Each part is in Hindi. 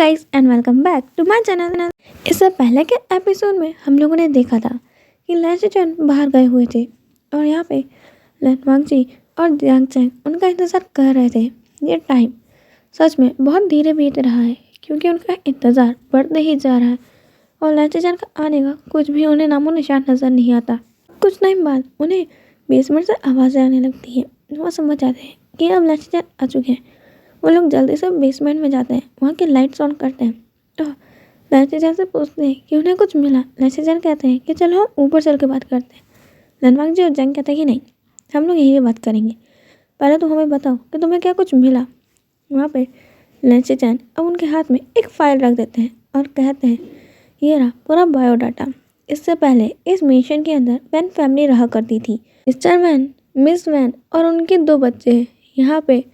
Guys and welcome back to my channel. इससे पहले के एपिसोड में हम लोगों ने देखा था कि लैंसचेन बाहर गए हुए थे और यहाँ पे लैंगवांगजी और जियांग चैंग उनका इंतज़ार कर रहे थे। ये टाइम सच में बहुत धीरे बीत रहा है क्योंकि उनका इंतज़ार बढ़ते ही जा रहा है और लैंसचेन का आने का कुछ भी उन्हें नामो निशान नज़र नहीं आता। कुछ टाइम बाद उन्हें बेसमेंट से आवाज़ें आने लगती हैं। वो समझ जाते हैं कि अब लैंसचेन आ चुके हैं। वो लोग जल्दी से बेसमेंट में जाते हैं, वहाँ की लाइट्स ऑन करते हैं तो लैंसचेन से पूछते हैं कि उन्हें कुछ मिला। लैंसचेन कहते हैं कि चलो हम ऊपर चल के बात करते हैं। लैंगवांगजी और जियांग कहते हैं कि नहीं, हम लोग यहीं पे बात करेंगे, पहले तो हमें बताओ कि तुम्हें क्या कुछ मिला। वहाँ पे लैंसचेन अब उनके हाथ में एक फ़ाइल रख देते हैं और कहते हैं ये रहा पूरा बायोडाटा। इससे पहले इस मिशन के अंदर वैन फैमिली रहा करती थी। मिस्टर वैन, मिस वैन और उनके 2 बच्चे। यहाँ पे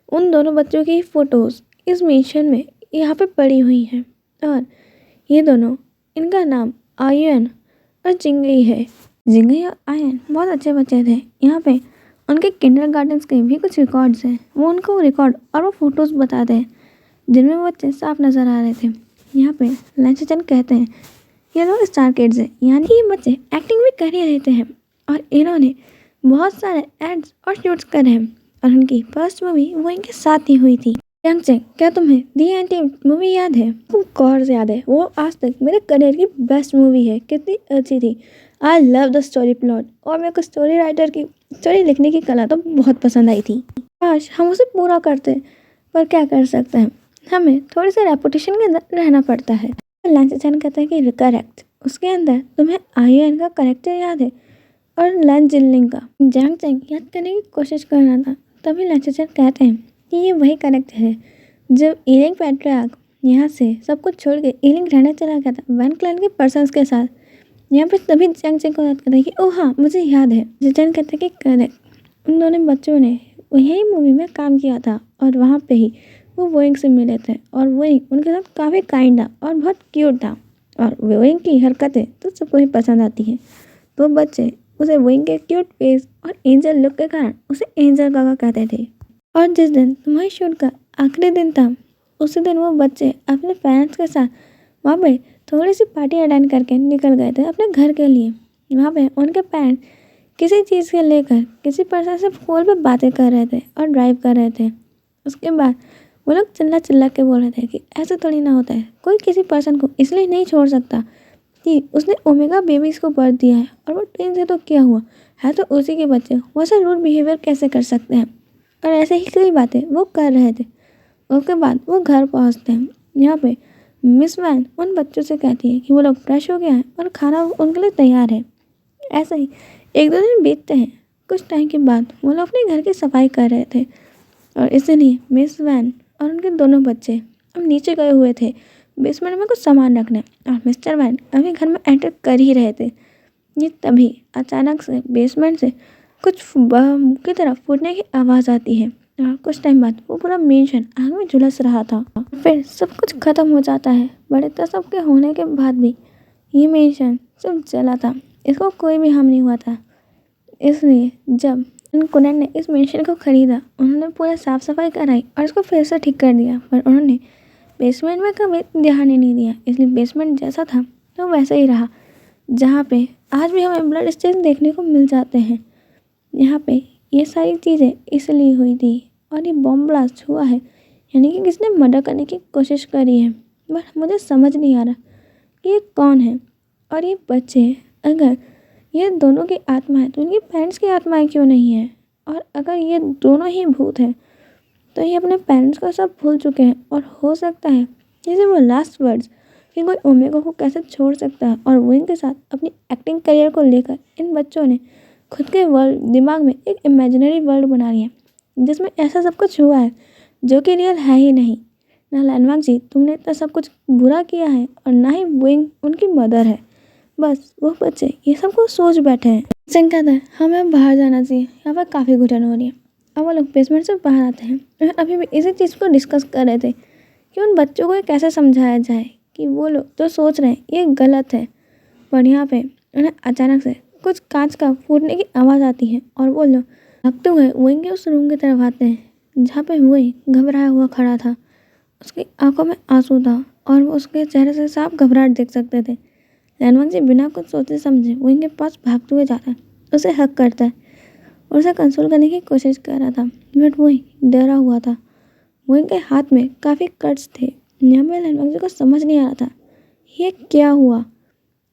उन दोनों बच्चों की फ़ोटोज़ इस मिशन में यहाँ पे पड़ी हुई हैं और ये दोनों, इनका नाम आयुन और जिंगई है। जिंगई और आयुन बहुत अच्छे बच्चे थे। यहाँ पे उनके किंडरगार्टन्स के भी कुछ रिकॉर्ड्स हैं। वो उनको रिकॉर्ड और वो फ़ोटोज़ बताते हैं जिनमें वो बच्चे साफ नज़र आ रहे थे। यहाँ पे लैंसचेन कहते हैं ये लोग स्टार किड्स हैं, यानी ये बच्चे एक्टिंग भी कर ही रहते हैं और इन्होंने बहुत सारे एड्स और शूट्स करे हैं और उनकी फर्स्ट मूवी वो इनके साथ ही हुई थी। जियांग चैंग, क्या तुम्हें दी एंटी मूवी याद है? गौर से याद है, वो आज तक मेरे करियर की बेस्ट मूवी है। कितनी अच्छी थी। I love the story plot और मेरे को स्टोरी राइटर की स्टोरी लिखने की कला तो बहुत पसंद आई थी। काश हम उसे पूरा करते, पर क्या कर सकते हैं, हमें थोड़ी सी रेपुटेशन के अंदर रहना पड़ता है। लैंसचेन कहते हैं कि करेक्ट, उसके अंदर तुम्हें आयुन का करेक्टर याद है और लैन जिनलिंग का। जियांग चैंग याद करने की कोशिश कर रहा था, तभी लैंसचेन कहते हैं कि ये वही करेक्टर है जब ईलिंग पैट्रियार्क यहाँ से सब कुछ छोड़ के ईलिंग रहने चला गया था वैन क्लैन के पर्सन्स के साथ। यहाँ पे तभी जियांग चैंग को याद करते हैं कि ओह हाँ, मुझे याद है। जियांग कहते हैं कि करेक्ट, उन दोनों बच्चों ने यही मूवी में काम किया था और वहाँ पे ही वो वोइंग से मिले थे और वोइंग उनके साथ काफ़ी काइंड था और बहुत क्यूट था और वोइंग की हरकतें तो सबको ही पसंद आती हैं। तो बच्चे उसे वोइंग के क्यूट फेस और एंजल लुक के कारण उसे एंजल काका कहते थे। और जिस दिन तुम्हारी शूट का आखिरी दिन था, उसी दिन वो बच्चे अपने पेरेंट्स के साथ वहाँ पे थोड़ी सी पार्टी अटेंड करके निकल गए थे अपने घर के लिए। वहाँ पे उनके पेरेंट्स किसी चीज़ के लेकर किसी पर्सन से फ़ोन पे बातें कर रहे थे और ड्राइव कर रहे थे। उसके बाद वो लोग चिल्ला चिल्ला के बोल रहे थे कि ऐसे थोड़ी ना होता है, कोई किसी पर्सन को इसलिए नहीं छोड़ सकता कि उसने ओमेगा बेबीज़ को बर्थ दिया है और वो ट्विन से तो क्या हुआ है, तो उसी के बच्चे वैसे रूड बिहेवियर कैसे कर सकते हैं। और ऐसे ही कई बातें वो कर रहे थे। उसके बाद वो घर पहुंचते हैं। यहाँ पे मिस वैन उन बच्चों से कहती है कि वो लोग फ्रेश हो गए हैं और खाना उनके लिए तैयार है। ऐसे ही 1-2 दिन बीतते हैं। कुछ टाइम के बाद वो लोग अपने घर की सफाई कर रहे थे और इसलिए मिस वैन और उनके दोनों बच्चे अब नीचे गए हुए थे बेसमेंट में कुछ सामान रखने और मिस्टर वैन अभी घर में एंटर कर ही रहे थे। ये तभी अचानक से बेसमेंट से कुछ बम की तरफ फूटने की आवाज़ आती है और कुछ टाइम बाद वो पूरा मेंशन आग में झुलस रहा था। फिर सब कुछ ख़त्म हो जाता है। बड़े तसब के होने के बाद भी ये मेंशन सब जला था, इसको कोई भी हार्म नहीं हुआ था। इसलिए जब इन कुनैन ने इस मेंशन को ख़रीदा, उन्होंने पूरा साफ़ सफाई कराई और इसको फिर से ठीक कर दिया, पर उन्होंने बेसमेंट में कभी ध्यान ही नहीं दिया। इसलिए बेसमेंट जैसा था तो वैसा ही रहा, जहाँ पे आज भी हमें ब्लड स्टेन देखने को मिल जाते हैं। यहाँ पे ये सारी चीज़ें इसलिए हुई थी और ये बॉम्ब ब्लास्ट हुआ है, यानी कि किसने मर्डर करने की कोशिश करी है। बट मुझे समझ नहीं आ रहा कि ये कौन है और ये बच्चे, अगर ये दोनों की आत्मा है तो इनकी पेरेंट्स की आत्माएं क्यों नहीं है। और अगर ये दोनों ही भूत हैं तो ये अपने पेरेंट्स को सब भूल चुके हैं और हो सकता है जैसे वो लास्ट वर्ड्स कि कोई ओमेगा को कैसे छोड़ सकता है। और वो इनके साथ अपनी एक्टिंग करियर को लेकर इन बच्चों ने खुद के वर्ल्ड दिमाग में एक इमेजिनरी वर्ल्ड बना लिया जिसमें ऐसा सब कुछ हुआ है जो कि रियल है ही नहीं। ना लैंगवांगजी, तुमने इतना सब कुछ बुरा किया है और ना ही वोइंग उनकी मदर है। बस वो बच्चे ये सब कुछ सोच बैठे हैं। सिंह कहता है हमें बाहर जाना चाहिए, यहाँ पर काफ़ी घुटन हो रही है। अब वो लोग बेसमेंट से बाहर आते हैं और अभी भी इसी चीज़ को डिस्कस कर रहे थे कि उन बच्चों को कैसे समझाया जाए कि वो लोग जो सोच रहे हैं ये गलत है। पर यहाँ पे उन्हें अचानक से कुछ कांच का फूटने की आवाज़ आती है और वो लोग भागते हुए वोइंग के उस रूम की तरफ आते हैं जहाँ पे वोइंग घबराया हुआ खड़ा था उसकी आंखों में आंसू था और वो उसके चेहरे से साफ घबराहट देख सकते थे। लैनवांग जी बिना कुछ सोचे समझे वहीं के पास भागते हुए जाता है, उसे हक करता है और उसे कंसोल करने की कोशिश कर रहा था, बट वही डरा हुआ था। वहीं के हाथ में काफ़ी कट्स थे। यहाँ पे लैनवांग जी को समझ नहीं आ रहा था ये क्या हुआ,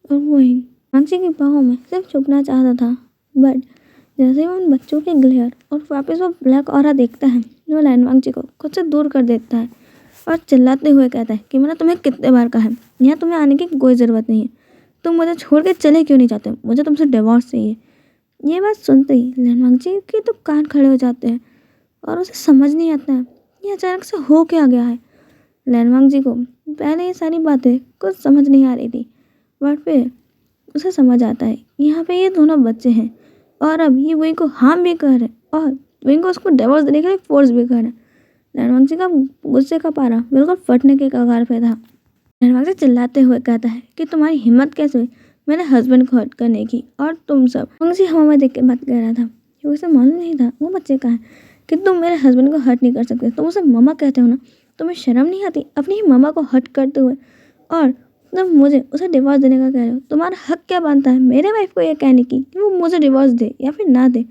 और वही मांगसी की बाहों में सिर्फ छुपना चाहता था। बट जैसे ही वो उन बच्चों के ग्लेयर और वापस वो ब्लैक ऑरा देखता है, वो लैनवांग जी को खुद से दूर कर देता है और चिल्लाते हुए कहता है कि मैंने तुम्हें कितने बार कहा है, यहाँ तुम्हें आने की कोई ज़रूरत नहीं है। तुम मुझे छोड़ के चले क्यों नहीं जाते, मुझे तुमसे डिवोर्स चाहिए। ये बात सुनते ही लैनवांग जी के तो कान खड़े हो जाते हैं और उसे समझ नहीं आता है ये अचानक से हो क्या गया है। लैनवांग जी को पहले ये सारी बातें कुछ समझ नहीं आ रही थी, बट फिर उसे समझ आता है यहाँ पे ये दोनों बच्चे हैं और अब ये वही को हार्म भी कर रहे हैं और वही को उसको डिवोर्स देने के लिए फोर्स भी कर रहे हैं। लैनवांग जी का गुस्से का पारा बिल्कुल फटने के कगार पे था। लैनवांग जी चिल्लाते हुए कहता है कि तुम्हारी हिम्मत कैसे हुई मेरे हस्बैंड को हर्ट करने की, और तुम सब। लैनवांग जी हवा में देख के बात कर रहा था क्योंकि उसे मालूम नहीं था वो बच्चे कहाँ हैं कि तुम मेरे हस्बैंड को हर्ट नहीं कर सकते। तुम उसे मम्मा कहते हो ना, तुम्हें शर्म नहीं आती अपनी ही मम्मा को हर्ट करते हुए, और तुम मुझे उसे डिवोर्स देने का कह रहे हो। तुम्हारा हक क्या बनता है मेरे वाइफ को ये कहने की कि वो मुझे डिवोर्स दे या फिर ना दे,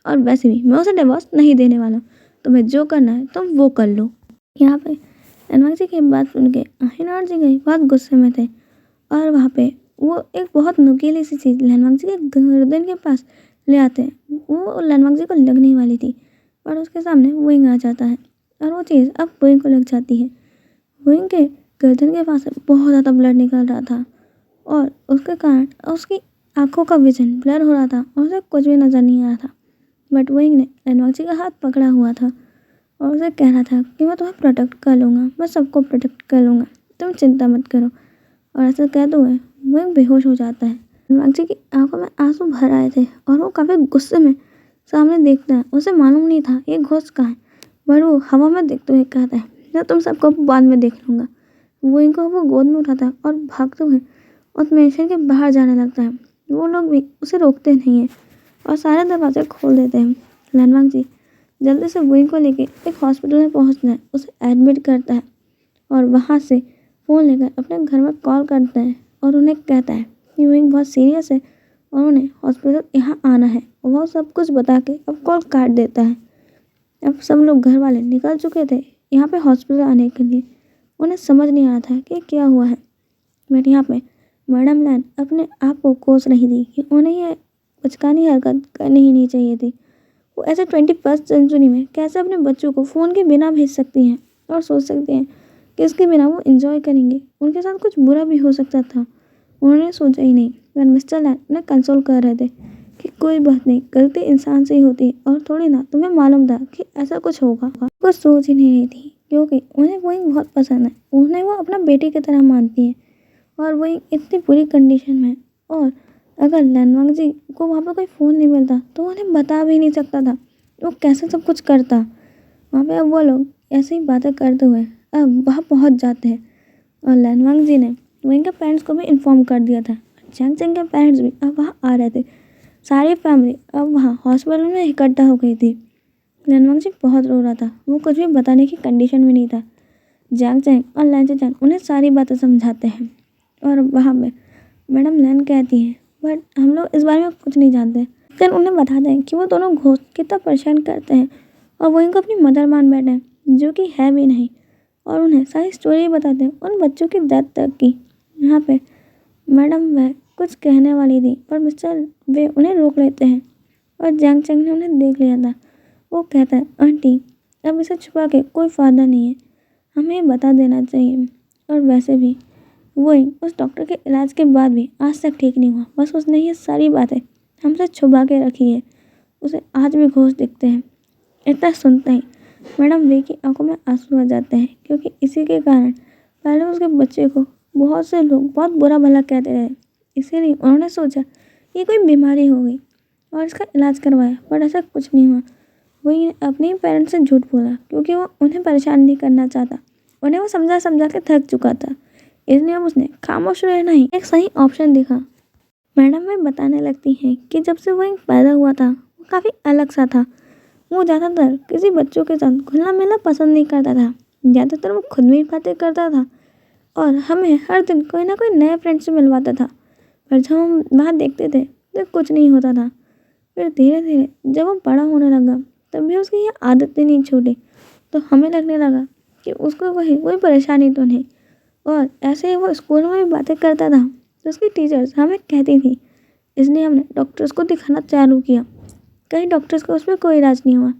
और वैसे भी मैं उसे डिवोर्स नहीं देने वाला हूँ। तुम्हें जो करना है तुम वो कर लो। यहाँ पे लैनवांग जी की बात सुन के अहिनार जी गई बहुत गुस्से में थे, और वहाँ पे वो एक बहुत नुकीली सी चीज़ लैनवांग जी के गर्दन के पास ले आते हैं। वो लैनवांग जी को लगने वाली थी और उसके सामने विंग आ जाता है और वो चीज़ अब विंग को लग जाती है। विंग के गर्दन के पास से बहुत ज़्यादा ब्लड निकल रहा था और उसके कारण उसकी आंखों का विजन ब्लर हो रहा था और उसे कुछ भी नज़र नहीं आ रहा था। बट विंग ने लैनवांग जी का हाथ पकड़ा हुआ था और उसे कह रहा था कि मैं तुम्हें प्रोटेक्ट कर लूँगा, मैं सबको प्रोटेक्ट कर लूँगा, तुम चिंता मत करो। और ऐसा कहते हुए विंग बेहोश हो जाता है। लैनवांग जी की आंखों में आंसू भर आए थे और वो काफ़ी गुस्से में सामने देखता है। उसे मालूम नहीं था ये घोस्ट कहाँ है, पर वो हवा में देखते हुए कहता है मैं तुम सबको बाद में देख लूँगा। विंग को वो गोद में उठाता है और भागते हुए उस मैंशन के बाहर जाने लगता है। वो लोग भी उसे रोकते नहीं हैं और सारे दरवाजे खोल देते हैं। लैनवांग जी जल्दी से विंग को लेके एक हॉस्पिटल में पहुंचता है, उसे एडमिट करता है और वहां से फ़ोन लेकर अपने घर में कॉल करता है और उन्हें कहता है कि विंग बहुत सीरियस है और उन्हें हॉस्पिटल यहाँ आना है। वो सब कुछ बता के अब कॉल काट देता है। अब सब लोग घर वाले निकल चुके थे यहाँ पे हॉस्पिटल आने के लिए। उन्हें समझ नहीं आ रहा था कि क्या हुआ है, बट यहाँ पे मैडम लैन अपने आप को कोस रही थी कि उन्हें ये बचकानी हरकत करनी ही नहीं चाहिए थी। वो ऐसे 21st सेंचुरी में कैसे अपने बच्चों को फ़ोन के बिना भेज सकती हैं और सोच सकती हैं कि इसके बिना वो एंजॉय करेंगे। उनके साथ कुछ बुरा भी हो सकता था, उन्होंने सोचा ही नहीं। पर मिस्टर लैन उन्हें कंसोल कर रहे थे कि कोई बात नहीं, गलती इंसान से ही होती है और थोड़ी ना तुम्हें मालूम था कि ऐसा कुछ होगा। वो सोच ही नहीं रही थी क्योंकि उन्हें वही बहुत पसंद है, उन्हें वो अपना बेटे की तरह मानती है और वही इतनी बुरी कंडीशन में। और अगर लैनवांग जी को वहाँ पर कोई फ़ोन नहीं मिलता तो उन्हें बता भी नहीं सकता था वो कैसे सब कुछ करता वहाँ पे। अब वो लोग ऐसे ही बातें करते हुए अब वहाँ पहुँच जाते हैं और लैनवांग जी ने वहीं के पेरेंट्स को भी इन्फॉर्म कर दिया था। चैंग चैंग के पेरेंट्स भी अब वहाँ आ रहे थे। सारी फैमिली अब वहाँ हॉस्पिटल में इकट्ठा हो गई थी। लैनवांग जी बहुत रो रहा था, वो कुछ भी बताने की कंडीशन में नहीं था। जैंग चैंग और लैन चैंग उन्हें सारी बातें समझाते हैं और वहाँ पे मैडम लैन कहती है बट हम लोग इस बारे में कुछ नहीं जानते। फिर उन्हें बताते हैं कि वो दोनों घोस्ट कितना परेशान करते हैं और वो इनको अपनी मदर मान बैठे हैं जो कि है भी नहीं, और उन्हें सारी स्टोरी बताते हैं उन बच्चों की डेथ तक की। यहाँ पे मैडम वह कुछ कहने वाली थी पर मिस्टर वे उन्हें रोक लेते हैं और जैंग चैंग ने उन्हें देख लिया था। वो कहता है आंटी अब इसे छुपा के कोई फ़ायदा नहीं है, हमें बता देना चाहिए। और वैसे भी वही उस डॉक्टर के इलाज के बाद भी आज तक ठीक नहीं हुआ, बस उसने ये सारी बातें हमसे छुपा के रखी है। उसे आज भी घोस्ट दिखते हैं। इतना सुनते ही मैडम वे की आंखों में आंसू आ जाते हैं क्योंकि इसी के कारण पहले उसके बच्चे को बहुत से लोग बहुत बुरा भला कहते रहे। इसीलिए उन्होंने सोचा ये कोई बीमारी हो गई और इसका इलाज करवाया, पर ऐसा कुछ नहीं हुआ। वही अपने पेरेंट्स से झूठ बोला क्योंकि वो उन्हें परेशान नहीं करना चाहता। उन्हें वो समझा समझा के थक चुका था, इसलिए अब उसने खामोश रहना ही एक सही ऑप्शन देखा। मैडम में बताने लगती हैं कि जब से वो एक पैदा हुआ था वो काफ़ी अलग सा था। वो ज़्यादातर किसी बच्चों के साथ घुलना मिलना पसंद नहीं करता था ज़्यादातर वो खुद में ही बातें करता था और हमें हर दिन कोई ना कोई नए फ्रेंड से मिलवाता था। पर जब हम वहाँ देखते थे तो कुछ नहीं होता था। फिर धीरे धीरे जब वो बड़ा होने लगा तब भी उसकी ये आदतें नहीं छूटी। तो हमें लगने लगा कि उसको कोई परेशानी तो नहीं। और ऐसे ही वो स्कूल में भी बातें करता था तो उसकी टीचर्स हमें कहती थी। इसलिए हमने डॉक्टर्स को दिखाना चालू किया। कई डॉक्टर्स को उसमें कोई इलाज नहीं हुआ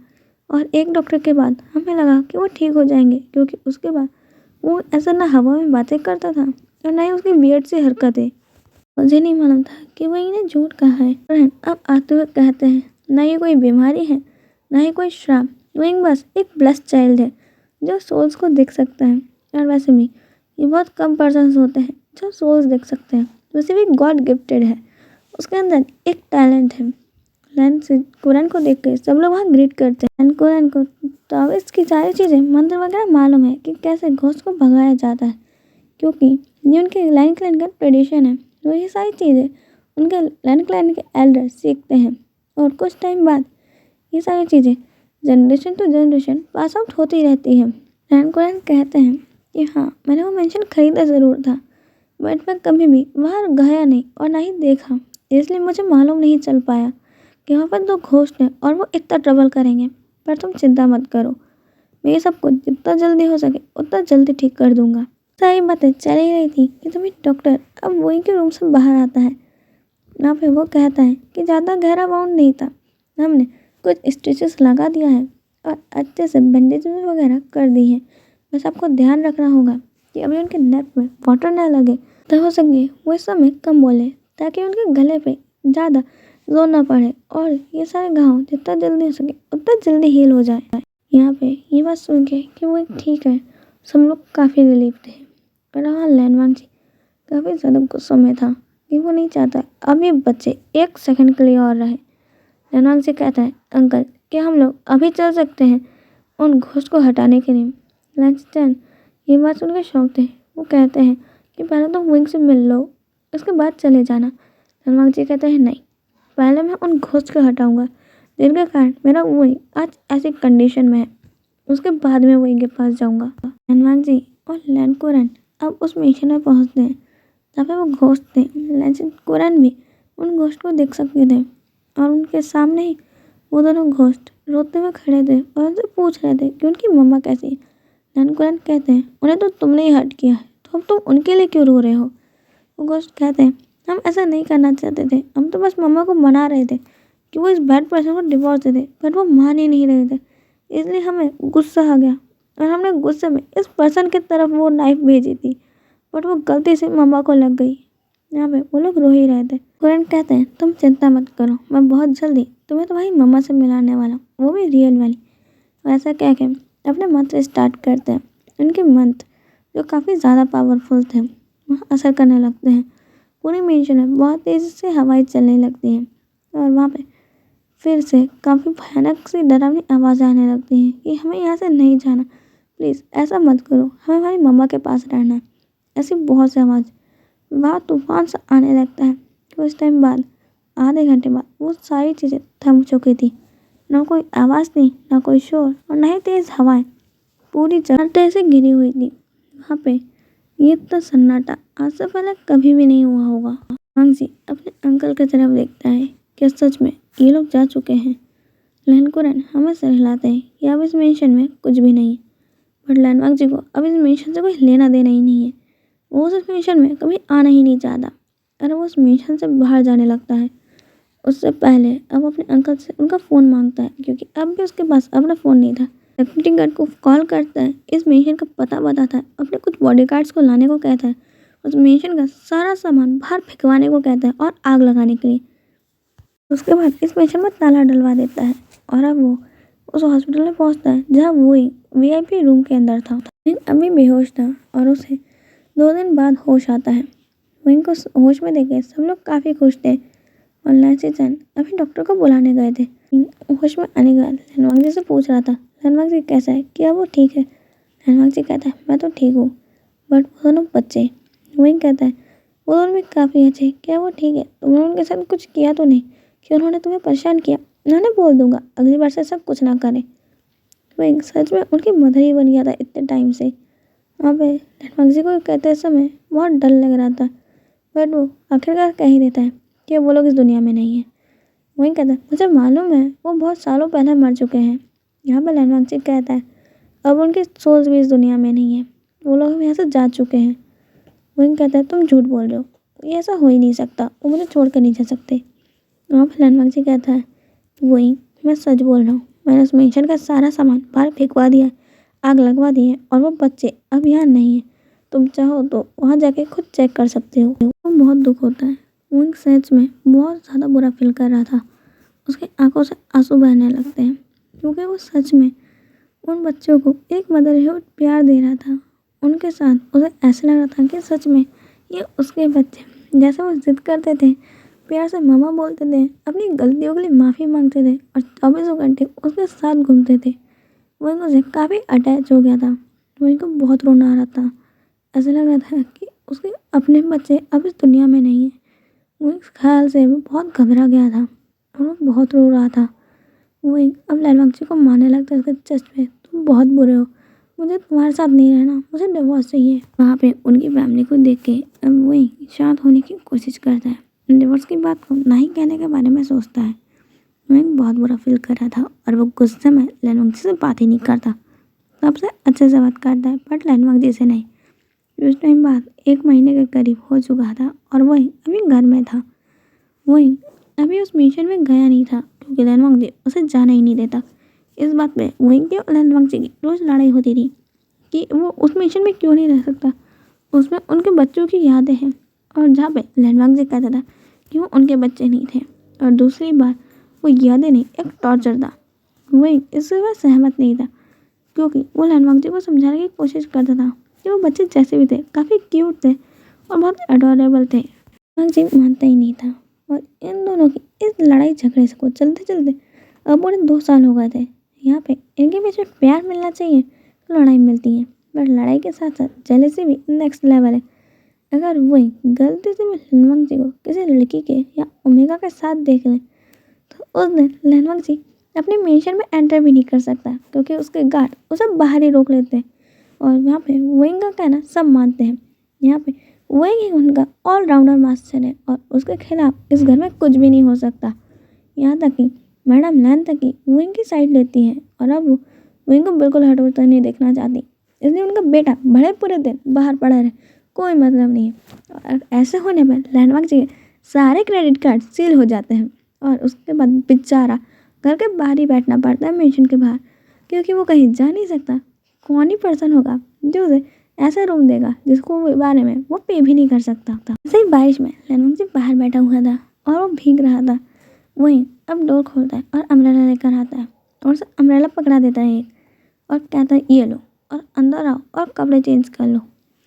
और एक डॉक्टर के बाद हमें लगा कि वो ठीक हो जाएंगे, क्योंकि उसके बाद वो ऐसा ना हवा में बातें करता था और ना ही उसकी वियर्ड सी हरकतें। मुझे नहीं मालूम था कि वो इन्हें झूठ कहा है। पर अब आते हुए कहते हैं ना ये कोई बीमारी है ना ही कोई श्राप, वो बस एक ब्लेस्ड चाइल्ड है जो सोल्स को देख सकता है। और वैसे भी ये बहुत कम पर्सन्स होते हैं जो सोल्स देख सकते हैं। वैसे भी गॉड गिफ्टेड है, उसके अंदर एक टैलेंट है। कुरान को देख के सब लोग वहाँ ग्रीट करते हैं। कुरान को तो इसकी सारी चीज़ें मंत्र वगैरह मालूम है कि कैसे घोस्ट को भगाया जाता है, क्योंकि ये उनके लाइन क्लैन का ट्रेडिशन है। तो ये सारी चीज़ें उनके लाइन क्लैन के एल्डर सीखते हैं और कुछ टाइम बाद ये सारी चीज़ें generation to generation pass out होती रहती है। लाइन कुरान कहते हैं कि हाँ, मैंने वो मेंशन खरीदा ज़रूर था बट मैं कभी भी वहाँ गया नहीं और ना ही देखा, इसलिए मुझे मालूम नहीं चल पाया कि वहाँ पर 2 घोस्ट हैं और वो इतना ट्रबल करेंगे। पर तुम चिंता मत करो, मैं ये सब कुछ जितना जल्दी हो सके उतना जल्दी ठीक कर दूंगा। सारी बातें चल ही रही थी कि तभी डॉक्टर अब वहीं के रूम से बाहर आता है। वहाँ पे वो कहता है कि ज़्यादा गहरा बाउंड नहीं था, हमने कुछ स्टिचेस लगा दिया है और अच्छे से बैंडेज वगैरह कर दी है। बस आपको ध्यान रखना होगा कि अभी उनके नेक में वाटर ना लगे, तो हो सके वो इस समय कम बोले ताकि उनके गले पे ज़्यादा जोर ना पड़े और ये सारे घाव जितना जल्दी हो सके उतना जल्दी हील हो जाए। यहाँ पे ये बात सुन के कि वो ठीक है, सब लोग काफ़ी रिलीफ थे। और हाँ, लैनवांग जी काफ़ी ज़्यादा गुस्से में था कि वो नहीं चाहता अभी बच्चे 1 सेकंड के लिए और रहे। लैनवांग जी कहता है अंकल क्या हम लोग अभी चल सकते हैं उन घोस्ट को हटाने के लिए। लैंचन ये बात सुन के शौक थे। वो कहते हैं कि पहले तो विंग से मिल लो, उसके बाद चले जाना। लैनवांग जी कहते हैं नहीं, पहले मैं उन घोस्ट को हटाऊंगा जिनके कारण मेरा वही आज ऐसी कंडीशन में है, उसके बाद में वही के पास जाऊंगा। लैनवांग जी और लैन कुरन अब उस मिशन में पहुंचते हैं जहाँ पे वो घोस्ट थे। लैन कुरन भी उन घोस्ट को देख सकते थे और उनके सामने ही वो दोनों घोस्ट रोते हुए खड़े थे और उनसे पूछ रहे थे कि उनकी मम्मा कैसी है। लैन कुरन कहते हैं उन्हें तो तुमने ही हर्ट किया है, तो अब तुम उनके लिए क्यों रो रहे हो। वो घोस्ट कहते हैं हम ऐसा नहीं करना चाहते थे, हम तो बस मम्मा को मना रहे थे कि वो इस बैड पर्सन को डिवोर्स दे दे, बट वो मान ही नहीं रहे थे, इसलिए हमें गुस्सा आ गया और हमने गुस्से में इस पर्सन की तरफ वो नाइफ भेजी थी, बट वो गलती से मम्मा को लग गई। यहाँ पे वो लोग रो ही रहे थे। कुरन कहते हैं तुम चिंता मत करो, मैं बहुत जल्दी तुम्हें तुम्हारी मम्मा से मिलाने वाला हूँ, वो भी रियल वाली। ऐसा कह के अपने मंत्र स्टार्ट करते हैं। उनके मंत्र जो काफ़ी ज़्यादा पावरफुल थे वहाँ असर करने लगते हैं। पूरी मिशन में बहुत तेज़ी से हवाएं चलने लगती हैं और वहाँ पे फिर से काफ़ी भयानक सी डरावनी आवाज़ आने लगती हैं कि हमें यहाँ से नहीं जाना, प्लीज़ ऐसा मत करो, हमें हमारी मम्मा के पास रहना है। ऐसी बहुत सी आवाज़, वहाँ तूफान सा आने लगता है। कुछ टाइम बाद, आधे घंटे बाद वो सारी चीज़ें थम चुकी थी। ना कोई आवाज़ थी, ना कोई शोर और ना ही तेज़ हवाएं। पूरी जगह से घिरी हुई थी। वहाँ पे ये तो सन्नाटा आज से पहले कभी भी नहीं हुआ होगा। मांगजी अपने अंकल की तरफ देखता है कि सच में ये लोग जा चुके हैं। लहनकुरन हमें सर हिलाते हैं कि अब इस मिशन में कुछ भी नहीं है, बट लैनवांग जी को अब इस मिशन से कोई लेना देना ही नहीं है। वो उस मिशन में कभी आना ही नहीं चाहता और वो उस मिशन से बाहर जाने लगता है। उससे पहले अब अपने अंकल से उनका फ़ोन मांगता है, क्योंकि अब भी उसके पास अपना फ़ोन नहीं था। सिक्योरिटी गार्ड को कॉल करता है, इस मिशन का पता बताता है, अपने कुछ बॉडीगार्ड्स को लाने को कहता है, उस मिशन का सारा सामान बाहर फेंकवाने को कहता है और आग लगाने के लिए। उसके बाद इस मिशन में ताला डलवा देता है और अब वो उस हॉस्पिटल में पहुंचता है जहां वो ही वीआईपी रूम के अंदर था। विंग अभी बेहोश था और उसे 2 दिन बाद होश आता है। विंग को होश में देखे सब लोग काफ़ी खुश थे और लैंसी चैन अभी डॉक्टर को बुलाने गए थे। विंग होश में आने के बाद लैनवांग जी से पूछ रहा था लैनवांग जी कैसा है, क्या वो ठीक है। लैनवांग जी कहता है मैं तो ठीक हूँ, बट वो दोनों बच्चे। विंग कहता है वो दोनों भी काफ़ी अच्छे, क्या वो ठीक है, तुमने उनके साथ कुछ किया तो नहीं कि उन्होंने तुम्हें परेशान किया। उन्होंने बोल दूंगा अगली बार से सब कुछ ना करें। वही सच में उनकी मदर ही बन गया था इतने टाइम से। वहाँ पे लैंडमार्क को कहते समय बहुत डर लग रहा था, बट वो आखिरकार कह ही देता है कि वो लोग इस दुनिया में नहीं है। वही कहता है मुझे मालूम है वो बहुत सालों पहले मर चुके हैं। यहाँ पर लैंडमार्क कहता है अब उनकी सोच भी इस दुनिया में नहीं है, वो लोग यहाँ से जा चुके हैं। वही कहता है तुम झूठ बोल रहे हो, ये ऐसा हो ही नहीं सकता, वो मुझे छोड़ कर नहीं जा सकते। वहाँ पर लैंडमार्क कहता है वही मैं सच बोल रहा हूँ, मैंने उस मेंशन का सारा सामान बाहर फेंकवा दिया, आग लगवा दी है और वो बच्चे अब यहाँ नहीं है। तुम चाहो तो वहाँ जाके खुद चेक कर सकते हो। वो बहुत दुख होता है, विंग सच में बहुत ज़्यादा बुरा फील कर रहा था। उसकी आंखों से आंसू बहने लगते हैं क्योंकि वो सच में उन बच्चों को एक मदरहुड प्यार दे रहा था। उनके साथ उसे ऐसा लग रहा था कि सच में ये उसके बच्चे, जैसे वो जिद करते थे, प्यार से मामा बोलते थे, अपनी गलतियों के लिए माफ़ी मांगते थे और 24 घंटे उसके साथ घूमते थे। वही मुझे काफ़ी अटैच हो गया था। वही को बहुत रोना आ रहा था, ऐसा लग रहा था कि उसके अपने बच्चे अब इस दुनिया में नहीं है। वो इस ख्याल से वो बहुत घबरा गया था और वो बहुत रो रहा था। वही अब लैंडमार्क को मारने लगता है उसके चेस्ट पे, तुम बहुत बुरे हो, मुझे तुम्हारे साथ नहीं रहना, मुझे डिवोर्स चाहिए। वहाँ पे उनकी फैमिली को देख के अब वही शांत होने की कोशिश करता है, डिवोर्स की बात को ना ही कहने के बारे में सोचता है। वही बहुत बुरा फील कर रहा था और वो गुस्से में लैंडमार्क से बात ही नहीं करता, सबसे अच्छे से बात करता है बट लैंडमार्क से नहीं। उस टाइम बाद 1 महीने के करीब हो चुका था और वही अभी घर में था। वही अभी उस मिशन में गया नहीं था क्योंकि लैंडमार्क उसे जाने ही नहीं देता। इस बात पे वही के और लैंडमार्क की रोज़ लड़ाई होती थी कि वो उस मिशन में क्यों नहीं रह सकता, उसमें उनके बच्चों की यादें हैं। और जहाँ पे लैंडमार्क कहता था कि वो उनके बच्चे नहीं थे और दूसरी बार वो यादें नहीं एक टॉर्चर था। वही इससे वह सहमत नहीं था क्योंकि वो लैंडमार्क को समझाने की कोशिश करता था कि वो बच्चे जैसे भी थे काफ़ी क्यूट थे और बहुत अडोरेबल थे। लैंडमार्क मानता ही नहीं था और इन दोनों की इस लड़ाई झगड़े से को चलते चलते अब पूरे 2 साल हो गए थे। यहाँ पे इनके बीच में प्यार मिलना चाहिए तो लड़ाई मिलती है, बट लड़ाई के साथ साथ जेलसी भी नेक्स्ट लेवल है। अगर वही गलती से भी लैंडमार्क को किसी लड़की के या ओमेगा के साथ देख लें तो उस दिन लैंडमार्क अपने मेंशन में एंटर भी नहीं कर सकता क्योंकि उसके गार्ड उसे बाहर ही रोक लेते हैं। और वहाँ पे विंग का कहना सब मानते हैं। यहाँ पे विंग ही उनका ऑलराउंडर मास्टर है और उसके खिलाफ इस घर में कुछ भी नहीं हो सकता। यहाँ तक कि मैडम लैन तक की विंग की साइड लेती है और अब वो विंग को बिल्कुल हटवता नहीं देखना चाहती, इसलिए उनका बेटा भले पूरे दिन बाहर पड़ा रहे, कोई मतलब नहीं है। और ऐसे होने पर लैंडमार्क के सारे क्रेडिट कार्ड सील हो जाते हैं और उसके बाद बेचारा घर के बाहर ही बैठना पड़ता है मिशन के बाहर, क्योंकि वो कहीं जा नहीं सकता। कौन ही पर्सन होगा जो उसे ऐसा रूम देगा जिसको वो बारे में वो पे भी नहीं कर सकता। ऐसे ही बारिश में लैंडमार्क बाहर बैठा हुआ था और वो भीग रहा था। वहीं अब डोर खोलता है और अम्ब्रेला लेकर आता है और उसे अम्ब्रेला पकड़ा देता है एक और कहता है ये लो और अंदर आओ और कपड़े चेंज कर लो।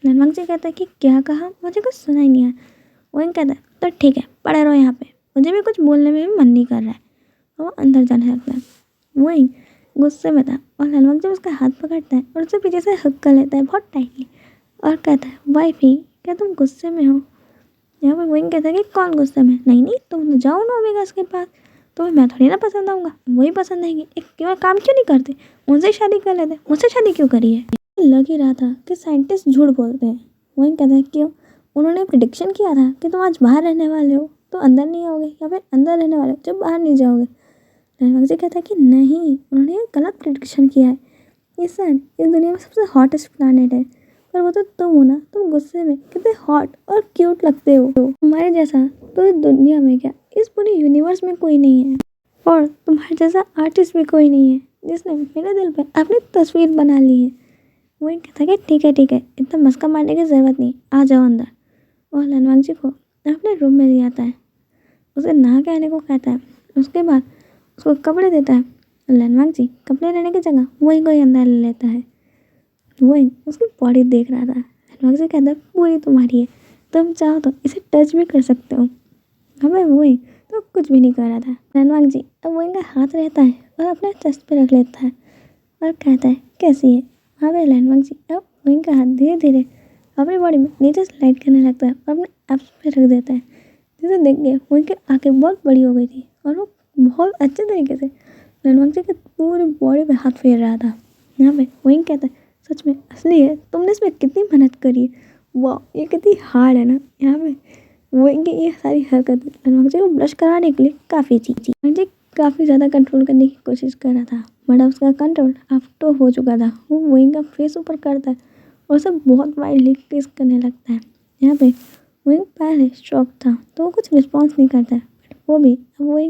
लैंडमार्क कहता है कि क्या कहा, मुझे कुछ सुना ही नहीं आया। वहीं कहता है तो ठीक है पड़े रहो यहाँ पे, मुझे भी कुछ बोलने में भी मन नहीं कर रहा है। और वो अंदर जाने लगता है। वहीं गुस्से में था और लैंडमार्क उसका हाथ पकड़ता है और उसे पीछे से हक कर लेता है बहुत टाइटली और कहता है वाइफी क्या तुम गुस्से में हो। यहाँ पर वही कहता है कि कौन गुस्से में, नहीं नहीं तुम तो जाओ ना ओमेगा के पास, तुम्हें मैं थोड़ी ना पसंद आऊँगा, वही पसंद आएंगे, एक क्यों काम क्यों नहीं करते, मुझसे शादी कर लेते, मुझसे शादी क्यों करी है। लग ही रहा था कि साइंटिस्ट झूठ बोलते हैं। वही कहता है क्यों, उन्होंने प्रिडिक्शन किया था कि तुम आज बाहर रहने वाले हो तो अंदर नहीं आओगे या फिर अंदर रहने वाले हो जब बाहर नहीं जाओगे। लैंडमार्क कहता है कि नहीं, उन्होंने गलत प्रिडिक्शन किया है। ये सन इस दुनिया में सबसे हॉटेस्ट प्लानट है, पर वो तो तुम हो ना, तुम गुस्से में कितने हॉट और क्यूट लगते हो। तुम्हारे जैसा तो इस दुनिया में क्या इस पूरे यूनिवर्स में कोई नहीं है और तुम्हारे जैसा आर्टिस्ट भी कोई नहीं है जिसने मेरे दिल पे अपनी तस्वीर बना ली है। वही कहता है कि ठीक है इतना मस्का मारने की ज़रूरत नहीं, आ जाओ अंदर। और लैंडमार्क को अपने रूम में ले आता है, उसे नहा के आने को कहता है, उसके बाद उसको कपड़े देता है। लैंडमार्क कपड़े लेने की जगह वही कोई अंदर ले लेता है। वही उसकी बॉडी देख रहा था। लैंडमार्क कहता है पूरी तुम्हारी है, तुम चाहो तो इसे टच भी कर सकते हो। हमें वही तो कुछ भी नहीं कर रहा था। लैंडमार्क अब वही का हाथ रहता है और अपने चेस्ट पे रख लेता है और कहता है कैसी है। हाँ भाई लैंडमार्क अब वही का हाथ धीरे धीरे अपनी बॉडी में नीचे स्लाइड करने लगता है और अपने एप्स पे रख देता है, जिसे देख के वही की आँखें बहुत बड़ी हो गई थी और वो बहुत अच्छे तरीके से लैंडमार्क की पूरी बॉडी पे हाथ फेर रहा था। यहाँ पे वही कहता है सच में असली है, तुमने इसमें कितनी मेहनत करी है, वाह ये कितनी हार्ड है ना। यहाँ पे वही की ये सारी हरकत रणवंशी को ब्लश कराने के लिए काफ़ी थी। रणवंशी काफ़ी ज़्यादा कंट्रोल करने की कोशिश कर रहा था, बट उसका कंट्रोल आउट हो चुका था। वो वही का फेस ऊपर करता है और सब बहुत वाइल्डली किस करने लगता है। यहाँ पे वही पहले शॉक था तो वो कुछ रिस्पॉन्स नहीं करता है, बट वो भी अब वही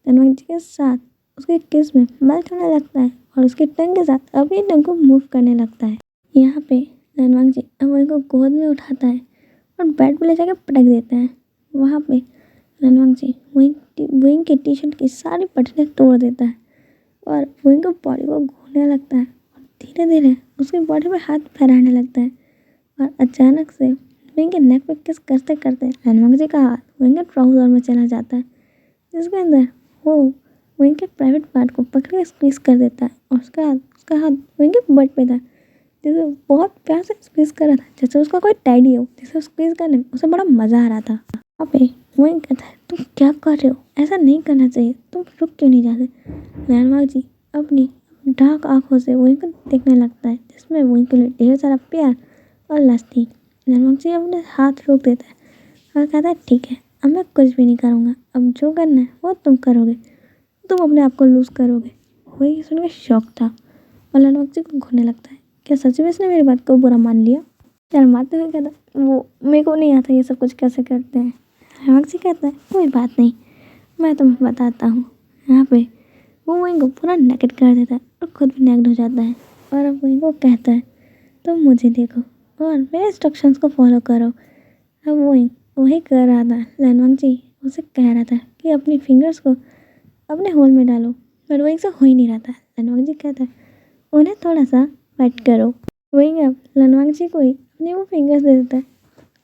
रणवंशी के साथ उसके किस में मेल्ट होने लगता है और उसके टंग के साथ अपनी टंग को मूव करने लगता है। यहाँ पे रणवंशी अब वही को गोद में उठाता है और बेड पे ले जाकर पटक देता है। वहाँ पे रणवंशी वही के टी शर्ट की सारी बटनें तोड़ देता है और वही को बॉडी को घूरने लगता है और धीरे धीरे उसकी बॉडी पे हाथ फहराने लगता है। और अचानक से वही के नेक पे किस करते करते रणवंशी का हाथ वही के ट्राउजर में चला जाता है, जिसके अंदर वो वही के प्राइवेट पार्ट को पकड़ के स्क्वीज कर देता है और उसका हाथ वही के बट पे था, जिसे बहुत प्यार से स्क्वीज कर रहा था जैसे उसका कोई टैडी हो, जिसे स्क्वीज करने में उसे बड़ा मज़ा आ रहा था। वहाँ पे वही कहता है तुम क्या कर रहे हो, ऐसा नहीं करना चाहिए, तुम रुक क्यों नहीं जाते। रणवंशी अपनी डार्क आंखों से वही को देखने लगता है, जिसमें वही के लिए ढेर सारा प्यार और लस्ट थी। रणवंशी अपने हाथ रोक देता है और कहता है ठीक है, अब मैं कुछ भी नहीं करूँगा, अब जो करना है वो तुम करोगे, तुम अपने आप को लूज़ करोगे। वही सुन के शौक था और रणवंशी को घूरने लगता है, क्या सच में इसने मेरी बात को बुरा मान लिया। शर्माते हुए कहता वो मेरे को नहीं आता ये सब कुछ कैसे करते हैं। रणवंशी कहता है कोई बात नहीं, मैं तुम्हें बताता हूँ। यहाँ पे वो वही को पूरा नेकेड कर देता है और खुद भी नेक्ड हो जाता है और अब वही को कहता है तुम मुझे देखो और मेरे इंस्ट्रक्शंस को फॉलो करो। अब वही कर रहा था। रणवंशी उसे कह रहा था कि अपनी फिंगर्स को अपने होल में डालो, पर वही से हो ही नहीं रहा था। रणवंशी कहता है उन्हें थोड़ा सा वेट करो। वही अब रणवंशी को ही अपने वो फिंगर्स दे देता है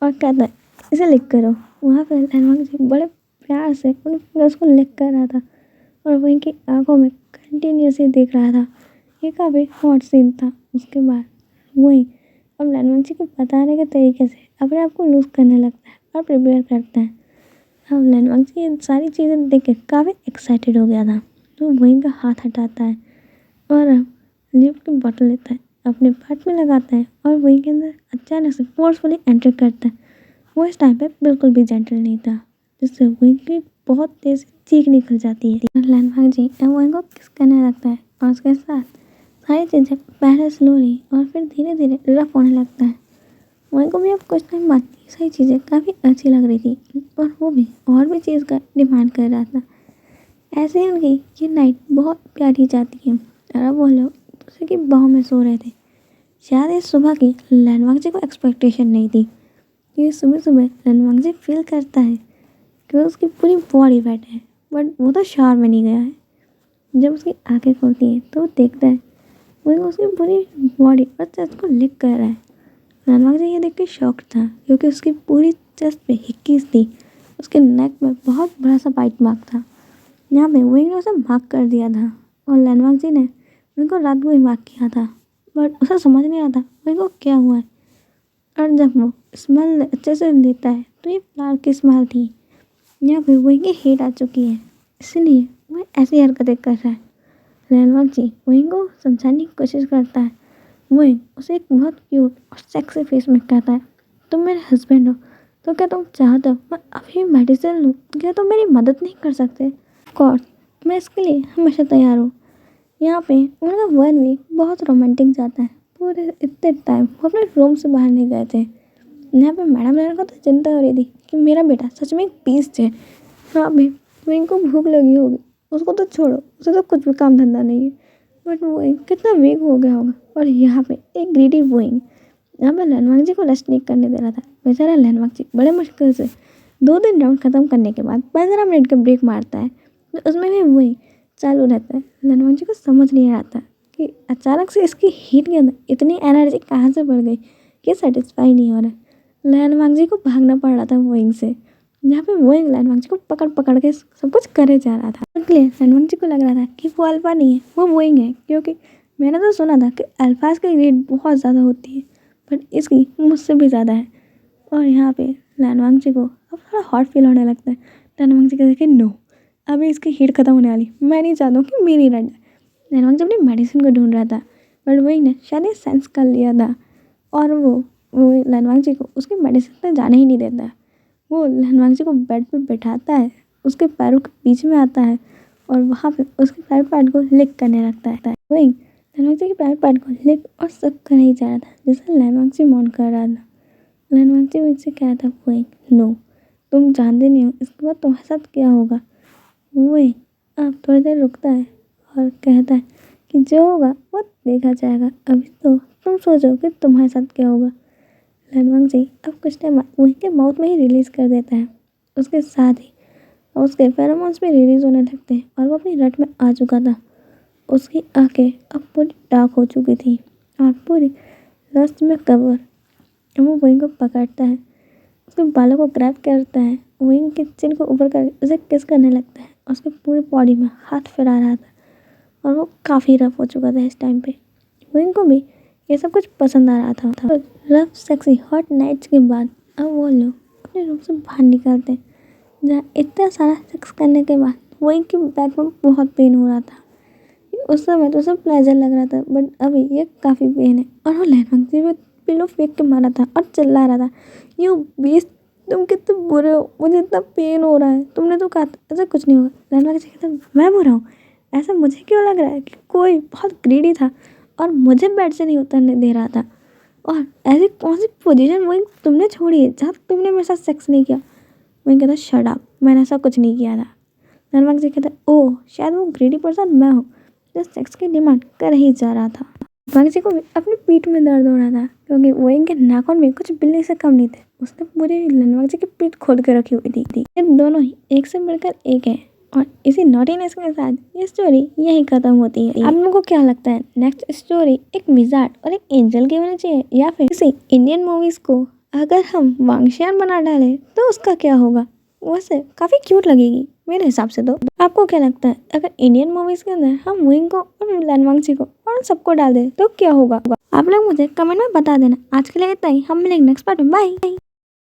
और कहता है इसे लिक करो। वहाँ पर रणवंशी बड़े प्यार से उन फिंगर्स को लिक कर रहा था और वही की आंखों में कंटिन्यूसली देख रहा था। ये काफ़ी हॉट सीन था। उसके बाद वही अब रणवंशी को बताने के तरीके से अपने आप को लूज़ करने लगता है और प्रिपेयर करता है। अब रणवंशी ये सारी चीज़ें देख के काफ़ी एक्साइटेड हो गया था, तो वही का हाथ हटाता है और अब लिफ्ट की बॉटल लेता है, अपने पार्ट में लगाता है और वही के अंदर अचानक से फोर्सफुली एंटर करता है। वो इस टाइम पे बिल्कुल भी जेंटल नहीं था, जिससे वही की बहुत तेज चीख निकल जाती है। रणवंशी अब वही को किस करने लगता है और उसके साथ सारी चीज़ें पहले स्लोली और फिर धीरे धीरे रफ होने लगता है। वही को भी अब कुछ टाइम बाद ये सारी चीज़ें काफ़ी अच्छी लग रही थी और वो भी और भी चीज़ का डिमांड कर रहा था। ऐसे ही उनकी ये नाइट बहुत प्यारी जाती है और अब वो लोग दूसरे की बाहों में सो रहे थे। शायद इस सुबह की रणवंशी को एक्सपेक्टेशन नहीं थी कि सुबह सुबह रणवंशी फील करता है कि उसकी पूरी बॉडी वेट है, बट वो तो शावर में नहीं गया है। जब उसकी आंखें खुलती हैं तो वो देखता है वही उसकी पूरी बॉडी और चेस्ट को लिक कर रहा है। रणवंशी ये देख के शॉक था क्योंकि उसकी पूरी चेस्ट पे हिक्कीज थी, उसके नेक में बहुत बड़ा सा बाइट मार्क था। यहाँ पे वही ने उसे मार्क कर दिया था और रणवंशी ने वही को रात को ही मार्क किया था, बट उसे समझ नहीं आता वही को क्या हुआ है। और जब वो स्मेल अच्छे से लेता है तो ये फ्लावर की स्मेल थी। यहाँ पे वही की हीट आ चुकी है, इसलिए वह ऐसी हरकतें कर रहा है। रणवंशी वही को समझाने की कोशिश करता है। वही उसे एक बहुत क्यूट और सेक्सी फेस में कहता है तुम मेरे हस्बैंड हो तो क्या तुम चाहते हो मैं अभी मेडिसिन लूँ, क्या तुम मेरी मदद नहीं कर सकते। कोर्स मैं इसके लिए हमेशा तैयार हूँ। यहाँ पे उनका 1 वीक बहुत रोमांटिक जाता है। पूरे इतने टाइम वो अपने रूम से बाहर नहीं गए थे। यहाँ पे मैडम लैन को तो चिंता हो रही थी कि मेरा बेटा सच में एक पीस है। हाँ भाई विंग को भूख लगी होगी, उसको तो छोड़ो, उसे तो कुछ भी काम धंधा नहीं है, बट वो कितना वीक हो गया होगा। और यहाँ पे एक ग्रीडी वोइंग यहाँ पे रणवंशी को लस्ट नहीं करने दे रहा था। बेचारा रणवंशी बड़े मुश्किल से 2 दिन राउंड ख़त्म करने के बाद 15 मिनट का ब्रेक मारता है, तो उसमें भी वही चालू रहता है। रणवंशी को समझ नहीं आता कि अचानक से इसकी हीट के अंदर इतनी एनर्जी कहाँ से बढ़ गई कि सेटिस्फाई नहीं हो रहा। रणवंशी को भागना पड़ रहा था वोइंग से, जहाँ पे वोइंग रणवंशी को पकड़ पकड़ के सब कुछ करे जा रहा था। इसलिए रणवंशी को लग रहा था कि वो अल्फा नहीं है, वो वोइंग है, क्योंकि मैंने तो सुना था कि अल्फाज की ग्रेड बहुत ज़्यादा होती है, बट इसकी मुझसे भी ज़्यादा है। और यहाँ पे रणवंशी को अब थोड़ा हॉट फील होने लगता है। रणवंशी कहते कि नो, अभी इसकी हीट खत्म होने वाली, मैं नहीं चाहता हूँ कि मेरी रन। रणवंशी अपनी मेडिसिन को ढूंढ रहा था, बट वही ने शायद ये सेंस कर लिया था और वो लनवांग जी को उसकी मेडिसिन तक जाने ही नहीं देता है। वो लनवांग जी को बेड पे बैठाता है, उसके पैरों के बीच में आता है और वहाँ पे उसके प्राइवेट पार्ट को लिक करने लगता है। वही लनवांग जी के प्राइवेट पार्ट को लिक और सब कर ही जा रहा था जैसे लनवांग जी मौन कर रहा था। लनवांग जी मुझसे कह था वही नो, तुम जानते नहीं हो इसके बाद तुम्हारे साथ क्या होगा। वही अब थोड़ी देर रुकता है और कहता है कि जो होगा वो देखा जाएगा, अभी तो तुम सोचो कि तुम्हारे साथ क्या होगा। लनवांग जी अब कुछ टाइम बाद वहीं के माउथ में ही रिलीज कर देता है। उसके साथ ही उसके फेरोमोन्स भी रिलीज होने लगते हैं और वो अपनी रट में आ चुका था। उसकी आंखें अब पूरी डार्क हो चुकी थी और पूरी लस्ट में कवर। वो वहीं को पकड़ता है, उसके बालों को ग्रैब करता है, वहीं के चिन को ऊपर कर उसे किस करने लगता है। उसके पूरी बॉडी में हाथ फिरा रहा था और वो काफ़ी रफ हो चुका था इस टाइम पे। विंग को भी ये सब कुछ पसंद आ रहा था। रफ सेक्सी हॉट नाइट्स के बाद अब वो लोग अपने रूम से बाहर निकलते हैं जहाँ इतना सारा सेक्स करने के बाद विंग की बैक में बहुत पेन हो रहा था। उस समय तो सब प्लेजर लग रहा था बट अभी ये काफ़ी पेन है और वो लनवांग जी में पिलो फेंक के मारा था और चिल्ला रहा था, यू बीस्ट, तुम कितने बुरे हो, मुझे इतना पेन हो रहा है, तुमने तो कहा था ऐसा कुछ नहीं होगा। लनवांग जी कहता मैं बुरा हूँ, ऐसा मुझे क्यों लग रहा है कि कोई बहुत ग्रीडी था और मुझे बेड से नहीं उतरने दे रहा था, और ऐसी कौन सी पोजीशन वही तुमने छोड़ी है जहाँ तुमने मेरे साथ सेक्स नहीं किया। वही कहता शट अप, मैंने ऐसा कुछ नहीं किया था। लनवांग जी कहता ओह शायद वो ग्रीडी पर्सन मैं हूँ जो सेक्स की डिमांड कर ही जा रहा था। लनवांग जी को भी अपनी पीठ में दर्द हो रहा था क्योंकि वो इनके नाखून में कुछ बिल्ली से कम नहीं थे। उसने पूरी लनवांग जी की पीठ खोद कर रखी हुई थी। ये दोनों ही एक से बढ़कर एक है और इसी नॉटीनेस के साथ ये स्टोरी यहीं खत्म होती है। आप लोगों को क्या लगता है नेक्स्ट स्टोरी एक विजार्ड और एक एंजल की होनी चाहिए या फिर किसी इंडियन मूवीज को अगर हम वांगशियान बना डालें तो उसका क्या होगा? वैसे काफी क्यूट लगेगी मेरे हिसाब से। तो आपको क्या लगता है अगर इंडियन मूवीज के अंदर हम विंग को और लनवांग जी को और सबको डाल दें तो क्या होगा? आप लोग मुझे कमेंट में बता देना। आज के लिए इतना ही, हम मिलेंगे नेक्स्ट पार्ट में। बाय।